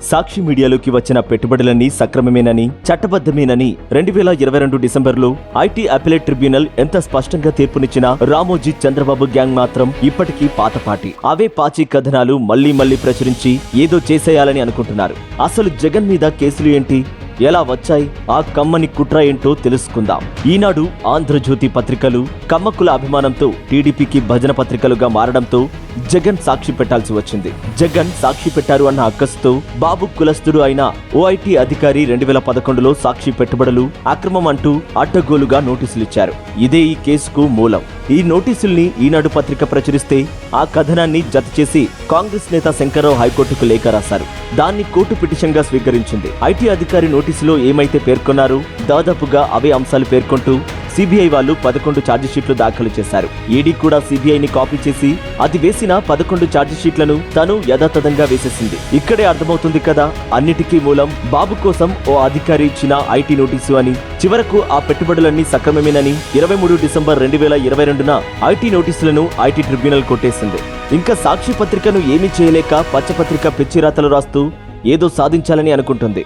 సాక్షి మీడియాలోకి వచ్చిన పెట్టుబడులన్నీ సక్రమమేనని, చట్టబద్ధమేనని 2022 డిసెంబర్లో IT appellate tribunal ఎంత స్పష్టంగా తీర్పునిచ్చినా రామోజీ చంద్రబాబు గ్యాంగ్ మాత్రం ఇప్పటికీ పాతపాటి. అవే పాచి కథనాలు మళ్లీ ప్రచురించి ఏదో చేసేయాలని అనుకుంటున్నారు. అసలు జగన్ మీద కేసులు ఏంటి, ఎలా వచ్చాయి, ఆ కమ్మని కుట్ర ఏంటో తెలుసుకుందాం. ఈనాడు, ఆంధ్రజ్యోతి పత్రికలు కమ్మకుల అభిమానంతో టీడీపీకి భజన పత్రికలుగా మారడంతో జగన్ సాక్షి పెట్టాల్సి వచ్చింది. జగన్ సాక్షి పెట్టారు అన్న అక్కసుతో బాబు కులస్తుడు అయిన ఓఐటీ అధికారి 2011లో సాక్షి పెట్టుబడులు అక్రమం అంటూ అడ్డగోలుగా నోటీసులిచ్చారు. ఇదే ఈ కేసుకు మూలం. ఈ నోటీసుల్ని ఈనాడు పత్రిక ప్రచురిస్తే ఆ కథనాన్ని జత చేసి కాంగ్రెస్ నేత శంకర్రావు హైకోర్టుకు లేఖ రాశారు. దాన్ని కోర్టు పిటిషన్ గా స్వీకరించింది. ఐటీ అధికారి నోటీసులో ఏమైతే పేర్కొన్నారో దాదాపుగా అవే అంశాలు పేర్కొంటూ సిబిఐ వాళ్ళు 11 ఛార్జిషీట్లు దాఖలు చేశారు. ఈడీ కూడా సిబిఐని కాపీ చేసి అది వేసిన 11 ఛార్జిషీట్లను తను యథాతథంగా వేసేసింది. ఇక్కడే అర్థమవుతుంది కదా అన్నిటికీ మూలం బాబు కోసం ఓ అధికారి ఇచ్చిన ఐటీ నోటీసు అని. చివరకు ఆ పెట్టుబడులన్నీ సక్రమమేనని 23 డిసెంబర్ 2022న ఐటీ నోటీసులను ఐటీ ట్రిబ్యునల్ కొట్టేసింది. ఇంకా సాక్షి పత్రికను ఏమీ చేయలేక పచ్చపత్రిక పిచ్చిరాతలు రాస్తూ ఏదో సాధించాలని అనుకుంటుంది.